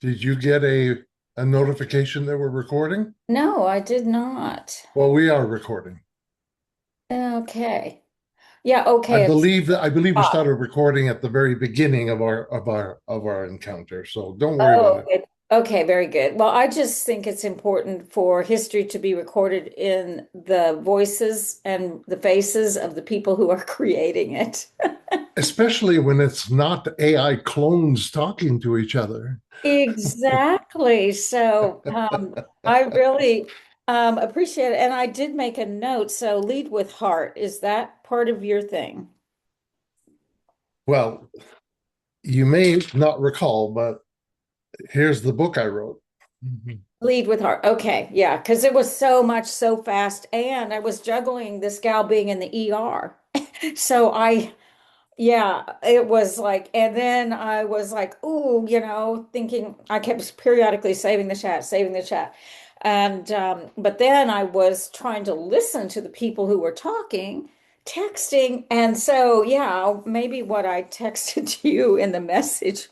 Did you get a notification that we're recording? No, I did not. Well, we are recording. Okay. Yeah, I okay. It's believe that I believe we off. started recording at the very beginning of our encounter. So don't worry about Oh, it. okay, very good. Well, I just think it's important for history to be recorded in the voices and the faces of the people who are creating it. Especially when it's not AI clones talking to each other. Exactly. So I really appreciate it. And I did make a note. So lead with heart. Is that part of your thing? Well, you may not recall, but here's the book I wrote. Lead with heart. Okay. Yeah. Because it was so much so fast. And I was juggling this gal being in the ER. So yeah, it was like, and then I was like, ooh, thinking I kept periodically saving the chat, saving the chat. And, but then I was trying to listen to the people who were talking, texting. And so, yeah, maybe what I texted to you in the message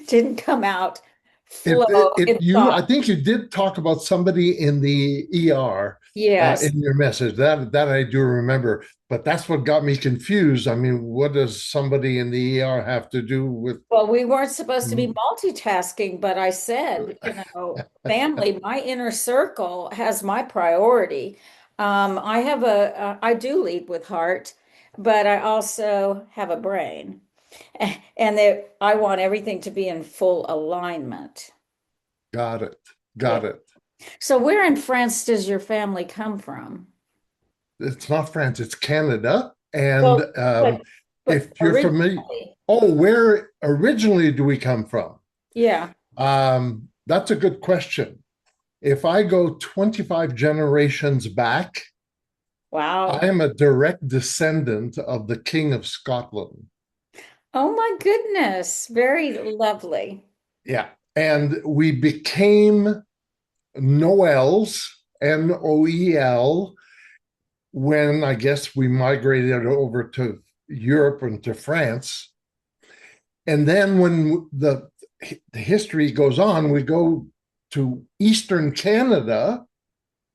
didn't come out flow in You, thought. I think you did talk about somebody in the ER Yes. in your message. That I do remember, but that's what got me confused. I mean, what does somebody in the ER have to do with? Well, we weren't supposed to be multitasking, but I said, family, my inner circle has my priority. I do lead with heart, but I also have a brain, and that I want everything to be in full alignment. Got it. Yeah. Got it. So where in France does your family come from? It's not France, it's Canada. And Well, but if you're familiar, originally, oh, where originally do we come from? yeah. That's a good question. If I go 25 generations back, I Wow. am a direct descendant of the King of Scotland. Oh my goodness. Very lovely. Yeah. And we became Noels, Noel, when I guess we migrated over to Europe and to France. And then when the history goes on, we go to Eastern Canada,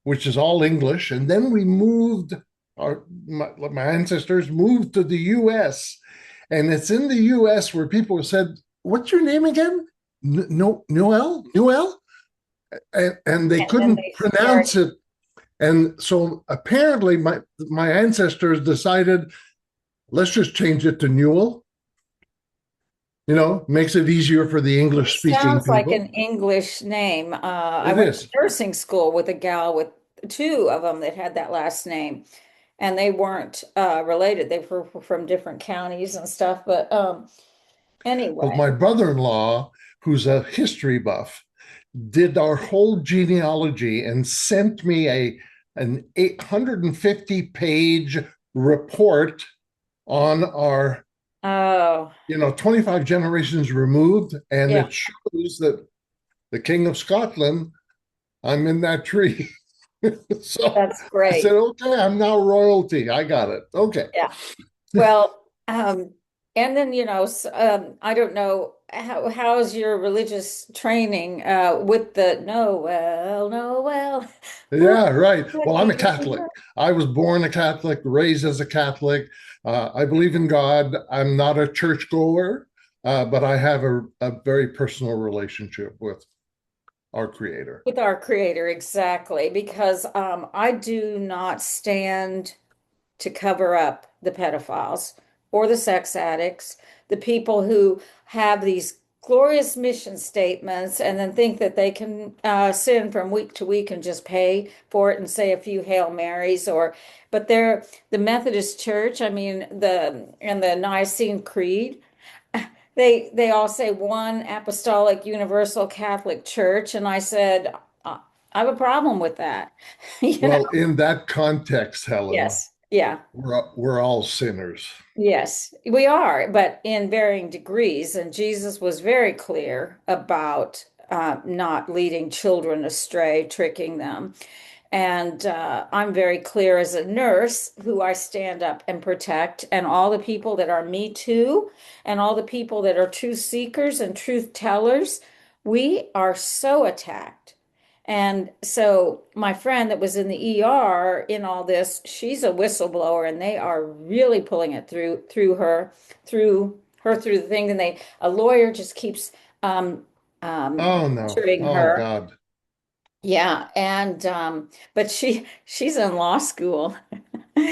which is all English. And then we moved, my ancestors moved to the US. And it's in the US where people said, "What's your name again? No, Noel? Noel?" And they And then couldn't they start. pronounce it. And so apparently my ancestors decided, let's just change it to Newell. Makes it easier for the English speaking Sounds like an people. English name. I It went to is. nursing school with a gal with two of them that had that last name, and they weren't related. They were from different counties and stuff. But Well, anyway, my brother-in-law, who's a history buff, did our whole genealogy and sent me an 850 page report on our, oh 25 generations removed, and yeah, it shows that the King of Scotland, I'm in that tree. So that's I said, great. okay, I'm now royalty. I got it. Okay. Yeah. Well, and then I don't know how's your religious training with the Noel, Noel. Yeah, right. Well, I'm a Catholic. I was born a Catholic, raised as a Catholic. I believe in God. I'm not a churchgoer, but I have a very personal relationship with our Creator. With our creator, exactly, because I do not stand to cover up the pedophiles or the sex addicts, the people who have these glorious mission statements and then think that they can sin from week to week and just pay for it and say a few Hail Marys but they're the Methodist Church, I mean, the Nicene Creed. They all say one apostolic universal Catholic Church, and I said, I have a problem with that. You know? Well, in that context, Helen, Yes. Yeah. we're all sinners. Yes, we are, but in varying degrees. And Jesus was very clear about not leading children astray, tricking them. And I'm very clear as a nurse who I stand up and protect, and all the people that are Me Too, and all the people that are truth seekers and truth tellers. We are so attacked. And so my friend that was in the ER in all this, she's a whistleblower and they are really pulling it through the thing. And a lawyer just keeps Oh no. pressuring Oh her. God. Yeah, and but she's in law school.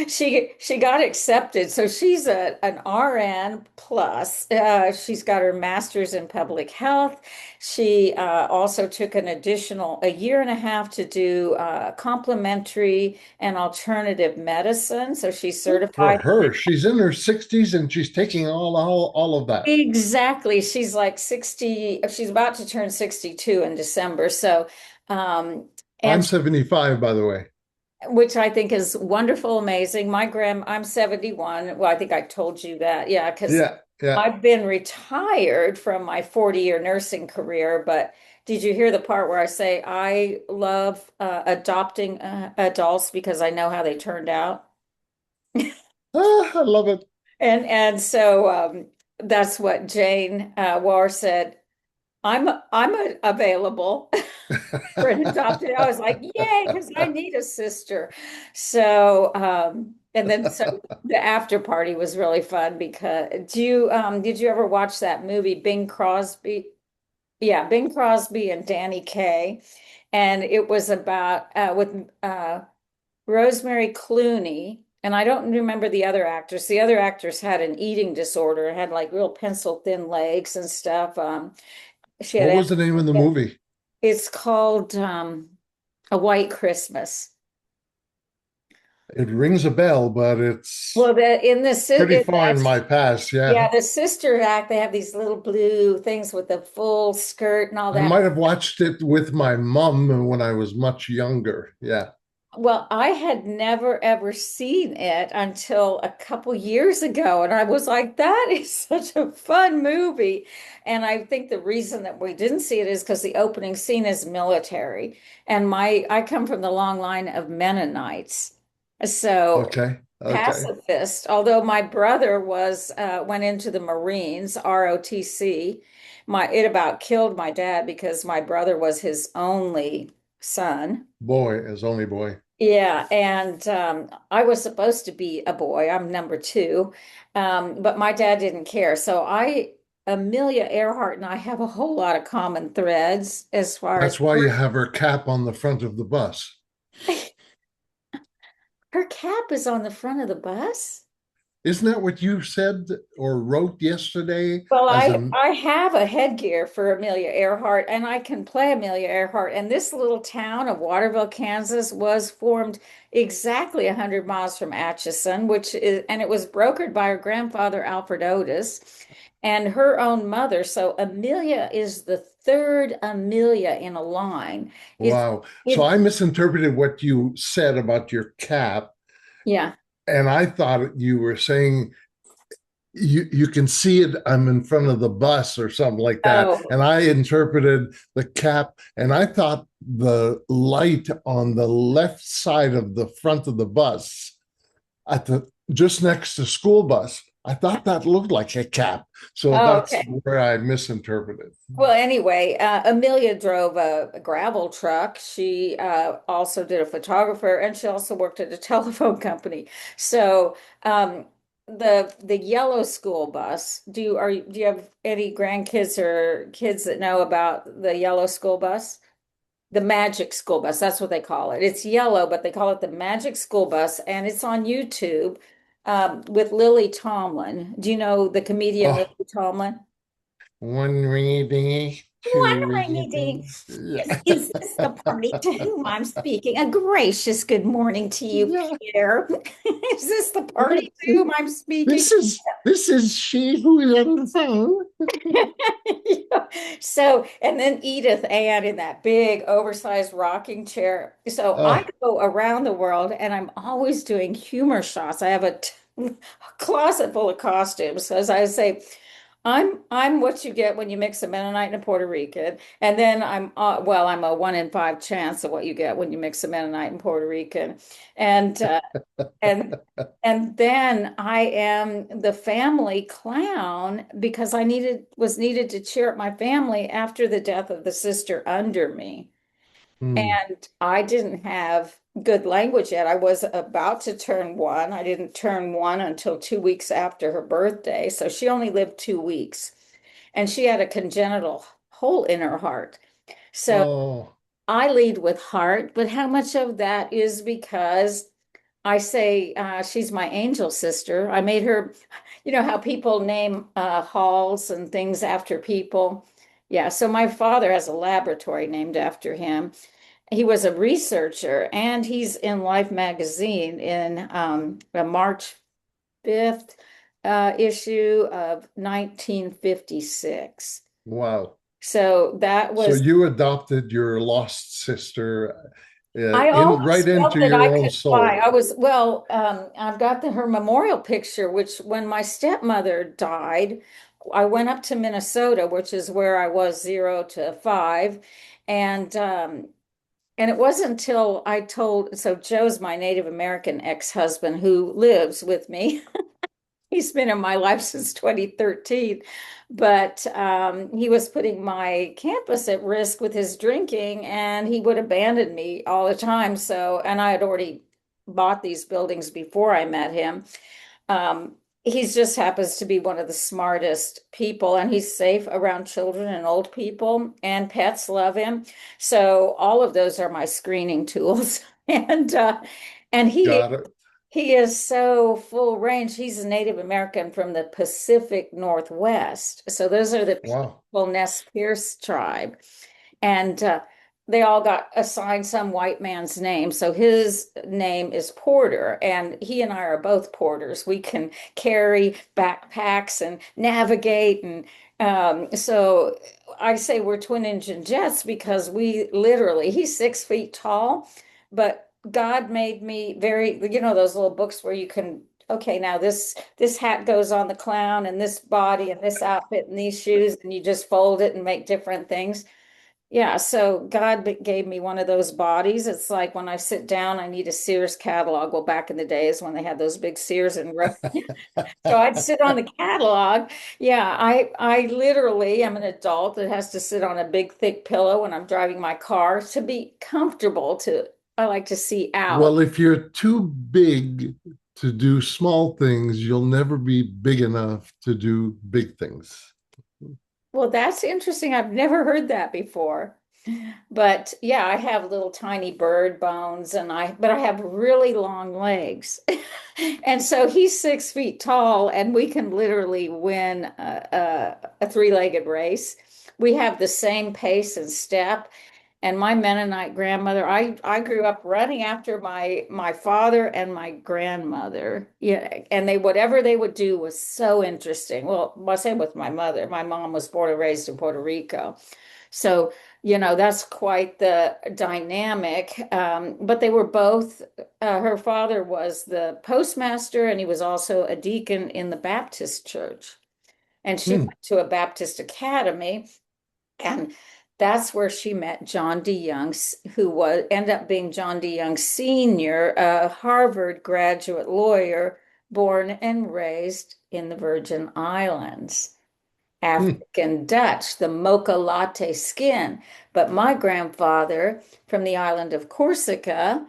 She got accepted, so she's an RN plus. She's got her master's in public health. She also took an additional a year and a half to do complementary and alternative medicine. So she's Good for certified. her. She's in her 60s and she's taking all of that. Exactly. She's like 60. She's about to turn 62 in December. So, I'm and 75, by the way. which I think is wonderful, amazing. I'm 71. Well, I think I told you that. Yeah, because Yeah, yeah. I've been retired from my 40-year nursing career. But did you hear the part where I say I love adopting adults because I know how they turned out? I love it. And so that's what Jane Warr said. I'm available for an adopted. I was like, yay, because I need a sister. So, and then so the after party was really fun because did you ever watch that movie, Bing Crosby? Yeah, Bing Crosby and Danny Kaye. And it was about with Rosemary Clooney. And I don't remember the other actors. The other actors had an eating disorder, had like real pencil thin legs and stuff. She What had was the name of the movie? it's called A White Christmas. It rings a bell, but it's Well, the in the si- pretty in far in that my past. yeah, Yeah. the sister act, they have these little blue things with the full skirt and all I that. might have watched it with my mom when I was much younger. Yeah. Well, I had never ever seen it until a couple years ago, and I was like, that is such a fun movie. And I think the reason that we didn't see it is because the opening scene is military, and my I come from the long line of Mennonites, so Okay. Okay. pacifist. Although my brother was went into the Marines, ROTC. It about killed my dad because my brother was his only son. Boy, as only boy. Yeah, and I was supposed to be a boy. I'm number two, but my dad didn't care. Amelia Earhart and I have a whole lot of common threads as far as That's why you have her cap on the front of the bus. her cap is on the front of the bus. Isn't that what you said or wrote yesterday Well, as I a I have a headgear for Amelia Earhart, and I can play Amelia Earhart. And this little town of Waterville, Kansas, was formed exactly 100 miles from Atchison, and it was brokered by her grandfather Alfred Otis and her own mother. So Amelia is the third Amelia in a line. It's wow. So it I misinterpreted what you said about your cap, yeah. and I thought you were saying you can see it, I'm in front of the bus or something like that, Oh, and I interpreted the cap, and I thought the light on the left side of the front of the bus at the just next to school bus, I thought that looked like a cap, so oh, that's okay. where I misinterpreted. Well, anyway, Amelia drove a gravel truck. She also did a photographer, and she also worked at a telephone company. So, the yellow school bus. Do you have any grandkids or kids that know about the yellow school bus? The magic school bus. That's what they call it. It's yellow, but they call it the magic school bus, and it's on YouTube with Lily Tomlin. Do you know the comedian Lily Oh, Tomlin? one ringy dingy, two One ringy rainy day. dingy. Yes, Yeah. is this the party to whom I'm speaking? A gracious good morning to you, Yeah. Pierre. Is this the party to whom I'm speaking? This is she who is on the phone. Yeah. So, and then Edith Ann in that big oversized rocking chair. So I Oh, go around the world and I'm always doing humor shots. I have a closet full of costumes. As I say, I'm what you get when you mix a Mennonite and a Puerto Rican, and then I'm a 1 in 5 chance of what you get when you mix a Mennonite and Puerto Rican, and and and then I am the family clown because I needed to cheer up my family after the death of the sister under me. Hmm. And I didn't have good language yet. I was about to turn one. I didn't turn one until 2 weeks after her birthday. So she only lived 2 weeks. And she had a congenital hole in her heart. So Oh, I lead with heart, but how much of that is because I say she's my angel sister? I made her, you know how people name halls and things after people? Yeah, so my father has a laboratory named after him. He was a researcher, and he's in Life magazine in a March 5th issue of 1956. wow. So that So was, you adopted your lost sister I in always right felt into that your I own could fly. soul. I've got her memorial picture, which when my stepmother died, I went up to Minnesota, which is where I was 0 to 5. And And it wasn't until I told, so Joe's my Native American ex-husband who lives with me. He's been in my life since 2013, but he was putting my campus at risk with his drinking, and he would abandon me all the time. So, and I had already bought these buildings before I met him. He's just happens to be one of the smartest people, and he's safe around children and old people, and pets love him. So all of those are my screening tools. And Got it. he is so full range. He's a Native American from the Pacific Northwest. So those are the Wow. people Nez Perce tribe. And they all got assigned some white man's name. So his name is Porter, and he and I are both porters. We can carry backpacks and navigate. And so I say we're twin engine jets because we literally, he's 6 feet tall, but God made me very, you know, those little books where you can, okay, now this hat goes on the clown and this body and this outfit and these shoes, and you just fold it and make different things. Yeah, so God gave me one of those bodies. It's like when I sit down, I need a Sears catalog. Well, back in the days when they had those big Sears and so I'd sit on the catalog. Yeah, I literally am an adult that has to sit on a big thick pillow when I'm driving my car to be comfortable to I like to see out. Well, if you're too big to do small things, you'll never be big enough to do big things. Well, that's interesting. I've never heard that before. But yeah, I have little tiny bird bones but I have really long legs. And so he's 6 feet tall, and we can literally win a three-legged race. We have the same pace and step. And my Mennonite grandmother, I grew up running after my father and my grandmother. Yeah, and they whatever they would do was so interesting. Well, I say with my mother. My mom was born and raised in Puerto Rico. So, you know, that's quite the dynamic. But they were both, her father was the postmaster, and he was also a deacon in the Baptist church. And she Hmm. went to a Baptist academy, and that's where she met John D. Young, who was ended up being John D. Young Sr., a Harvard graduate lawyer, born and raised in the Virgin Islands. Hmm. African Dutch, the mocha latte skin. But my grandfather from the island of Corsica,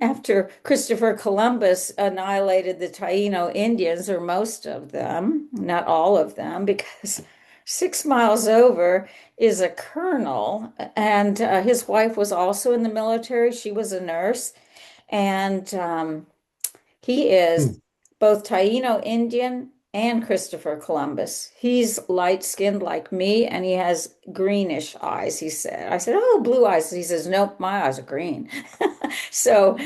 after Christopher Columbus annihilated the Taino Indians, or most of them, not all of them, because 6 miles over is a colonel, and his wife was also in the military. She was a nurse, and he is Hmm. both Taino Indian and Christopher Columbus. He's light skinned like me, and he has greenish eyes, he said. I said, "Oh, blue eyes." He says, "Nope, my eyes are green." So,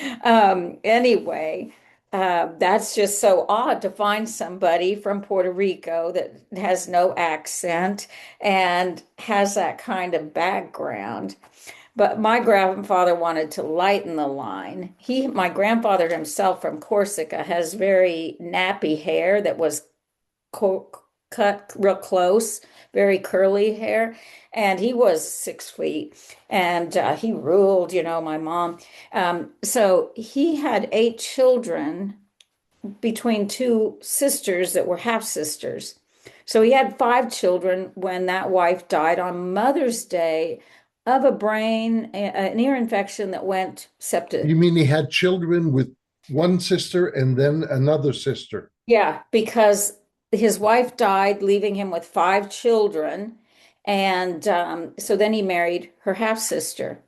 anyway, that's just so odd to find somebody from Puerto Rico that has no accent and has that kind of background. But my grandfather wanted to lighten the line. My grandfather himself from Corsica has very nappy hair that was cut real close, very curly hair. And he was 6 feet and he ruled, my mom. So he had 8 children between two sisters that were half sisters. So he had 5 children when that wife died on Mother's Day of an ear infection that went septic. You mean he had children with one sister and then another sister? Yeah, because his wife died, leaving him with 5 children. And so then he married her half sister.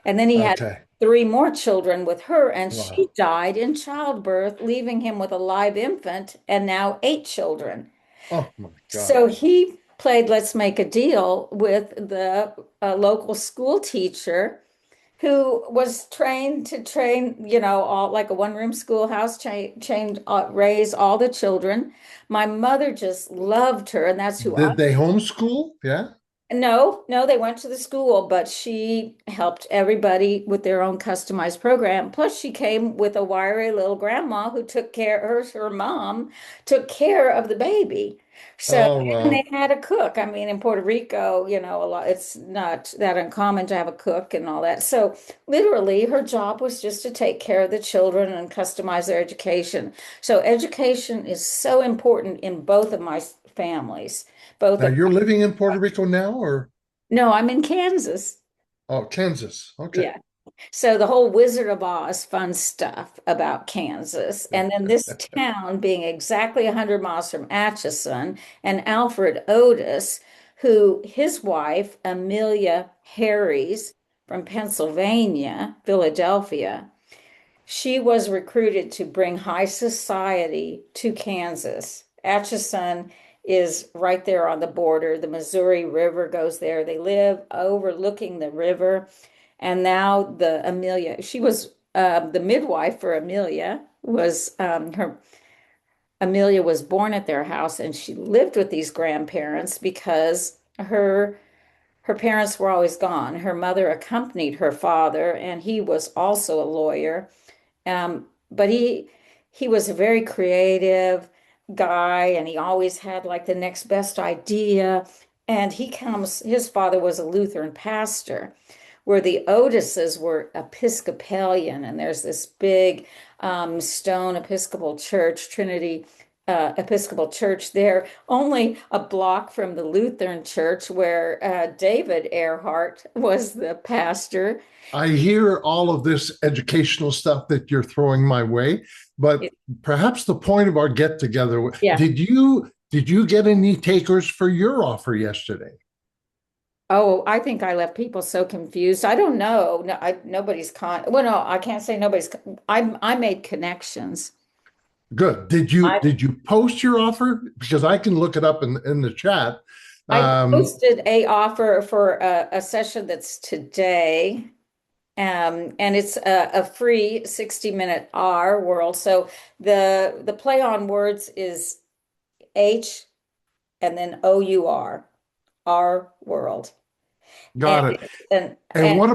And then he had Okay. 3 more children with her, and she Wow. died in childbirth, leaving him with a live infant and now 8 children. Oh my God. So he played Let's Make a Deal with the local school teacher who was trained to train, all like a one-room schoolhouse, trained, raise all the children. My mother just loved her, and that's who I. Did they homeschool? Yeah. No, no, they went to the school, but she helped everybody with their own customized program. Plus, she came with a wiry little grandma who took care, her mom took care of the baby. So, Oh, and they wow. had a cook. I mean, in Puerto Rico, a lot, it's not that uncommon to have a cook and all that. So, literally, her job was just to take care of the children and customize their education. So, education is so important in both of my families, both Now of. you're living in Puerto Rico now, or No, I'm in Kansas. oh, Kansas? Okay. Yeah. So the whole Wizard of Oz fun stuff about Kansas. And then this town being exactly 100 miles from Atchison, and Alfred Otis, who his wife, Amelia Harries from Pennsylvania, Philadelphia, she was recruited to bring high society to Kansas. Atchison is right there on the border. The Missouri River goes there. They live overlooking the river. And now the Amelia, she was the midwife for Amelia, was her. Amelia was born at their house, and she lived with these grandparents because her parents were always gone. Her mother accompanied her father, and he was also a lawyer. But he was a very creative guy, and he always had like the next best idea. And his father was a Lutheran pastor, where the Otises were Episcopalian, and there's this big stone Episcopal church, Trinity Episcopal Church there, only a block from the Lutheran church where David Earhart was the pastor. I hear all of this educational stuff that you're throwing my way, but perhaps the point of our get together, Yeah. did you get any takers for your offer yesterday? Oh, I think I left people so confused. I don't know. No, well, no, I can't say I made connections. Good. Did you I did you post your offer? Because I can look it up in the chat. I Um, posted a offer for a session that's today. And it's a free 60-minute R world. So the play on words is H and then our world. And got it. And and what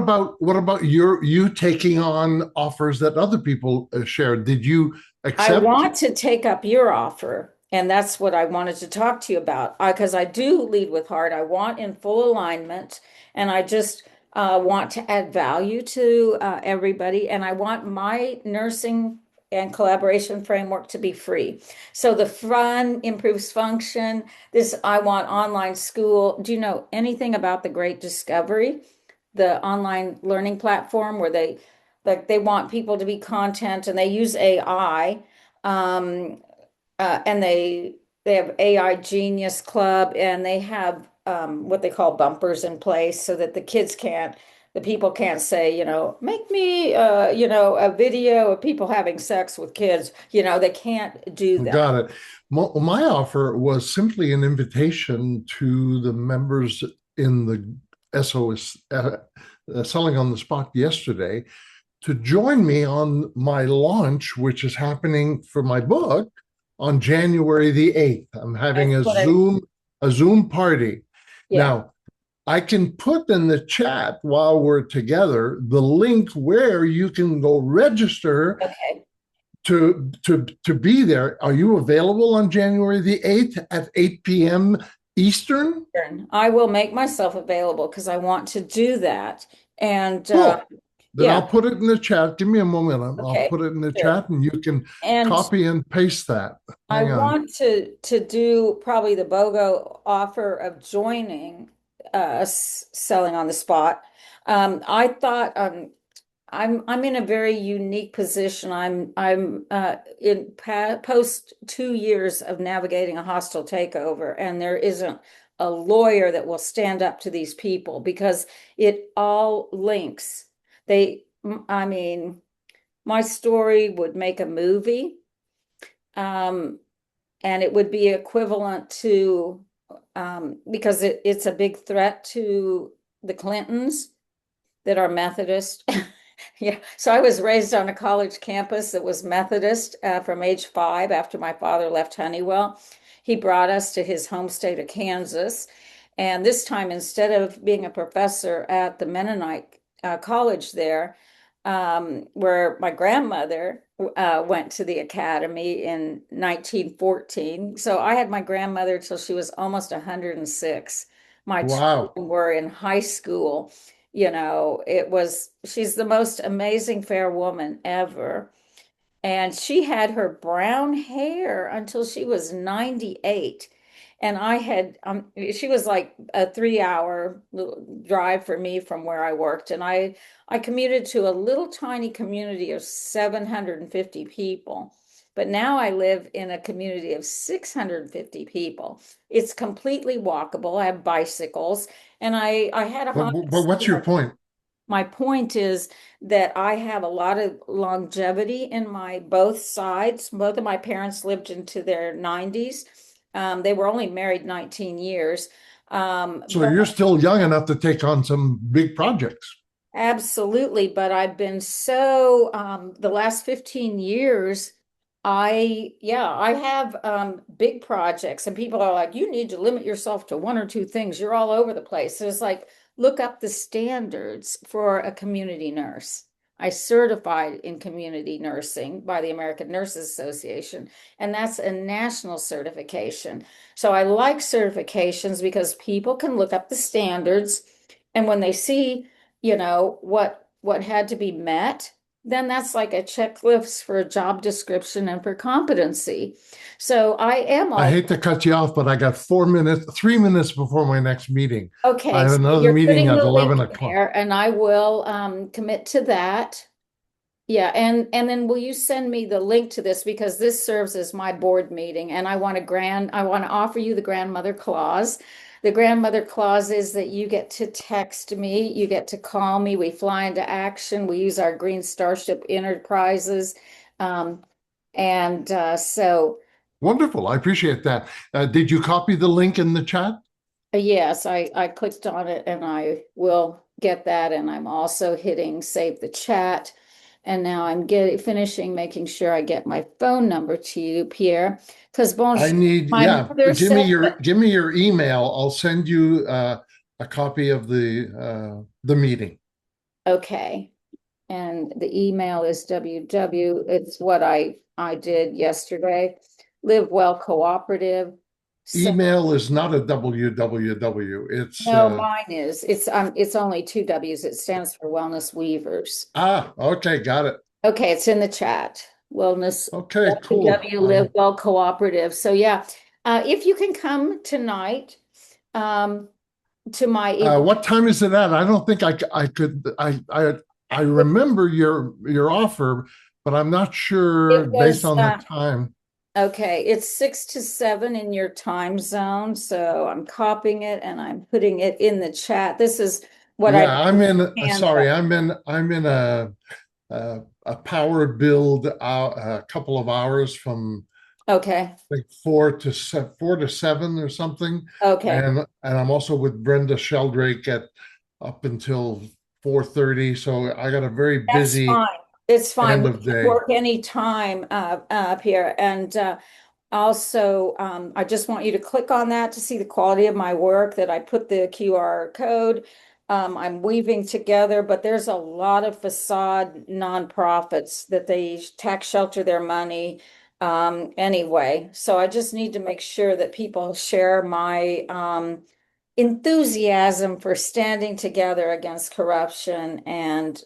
about you taking on offers that other people shared? Did you I accept? want to take up your offer, and that's what I wanted to talk to you about. Because I do lead with heart. I want in full alignment, and I just want to add value to everybody. And I want my nursing and collaboration framework to be free. So the fun improves function. I want online school. Do you know anything about the Great Discovery, the online learning platform where they want people to be content and they use AI, um, and they have AI Genius Club, and they have what they call bumpers in place so that the people can't say, make me, a video of people having sex with kids. They can't do that. Got it. My offer was simply an invitation to the members in the SOS selling on the spot yesterday to join me on my launch, which is happening for my book on January the 8th. I'm having That's what I, a Zoom party. yeah. Now, I can put in the chat while we're together the link where you can go register Okay. to be there. Are you available on January the 8th at 8 p.m. Eastern? I will make myself available because I want to do that. And Cool. Then yeah, I'll put it in the chat. Give me a moment. I'll okay, put it in the sure. chat and you can And copy and paste that. I Hang on. want to do probably the BOGO offer of joining selling on the spot. I thought I'm in a very unique position. I'm in post 2 years of navigating a hostile takeover, and there isn't a lawyer that will stand up to these people because it all links. I mean, my story would make a movie, um, and it would be equivalent to because it's a big threat to the Clintons that are Methodist. Yeah. So I was raised on a college campus that was Methodist from age 5 after my father left Honeywell. He brought us to his home state of Kansas. And this time, instead of being a professor at the Mennonite college there, where my grandmother went to the academy in 1914. So I had my grandmother till she was almost 106. My children Wow. were in high school. She's the most amazing fair woman ever. And she had her brown hair until she was 98. And she was like a 3 hour drive for me from where I worked. And I commuted to a little tiny community of 750 people. But now I live in a community of 650 people. It's completely walkable. I have bicycles and I had a Honda But what's your Civic. point? My point is that I have a lot of longevity in my both sides. Both of my parents lived into their 90s. They were only married 19 years. So But you're still young enough to take on some big projects. absolutely, but I've been so the last 15 years, I have big projects and people are like, you need to limit yourself to one or two things. You're all over the place. So it's like, look up the standards for a community nurse. I certified in community nursing by the American Nurses Association, and that's a national certification. So I like certifications because people can look up the standards, and when they see what had to be met, then that's like a checklist for a job description and for competency. So I am I all hate to cut you off, but I got 4 minutes, 3 minutes before my next meeting. I okay. have So another you're meeting putting at the link 11 in o'clock. there, and I will commit to that. Yeah, and then will you send me the link to this because this serves as my board meeting and I want to offer you the grandmother clause. The grandmother clause is that you get to text me, you get to call me, we fly into action, we use our Green Starship Enterprises. Um, and so Wonderful. I appreciate that. Did you copy the link in the chat? yes, I clicked on it and I will get that. And I'm also hitting save the chat. And now I'm finishing making sure I get my phone number to you, Pierre, because I need, my yeah, mother said that. give me your email. I'll send you a copy of the meeting. Okay. And the email is it's what I did yesterday. Live Well Cooperative. So Email is not a www. It's no, mine is. It's only two W's. It stands for Wellness Weavers. okay, got it. Okay, it's in the chat. Wellness Okay, cool. W Live Well Cooperative. So yeah, if you can come tonight um, to my event, What time is it at? I don't think I could I remember your offer, but I'm not sure it based was on the time. okay. It's 6 to 7 in your time zone, so I'm copying it and I'm putting it in the chat. This is what I Yeah, do I'm with in. Canva. Sorry, I'm in a power build a couple of hours from Okay, like 4 to 7 or something, okay. and I'm also with Brenda Sheldrake at up until 4:30. So I got a very That's busy fine. It's fine. end We of can day. work any time up here. And also, I just want you to click on that to see the quality of my work, that I put the QR code. I'm weaving together, but there's a lot of facade nonprofits that they tax shelter their money anyway. So I just need to make sure that people share my enthusiasm for standing together against corruption. And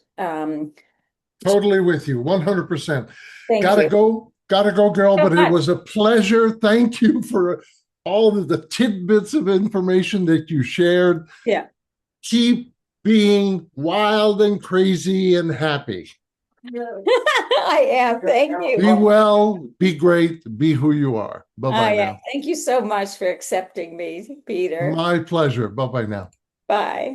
Totally with you, 100%. thank you. Gotta go, girl. So But it much. was a pleasure. Thank you for all of the tidbits of information that you shared. Yeah. Keep being wild and crazy and happy. I am. Thank Be you. well, be great, be who you are. Bye bye I am. now. Thank you so much for accepting me, Peter. My pleasure. Bye bye now. Bye.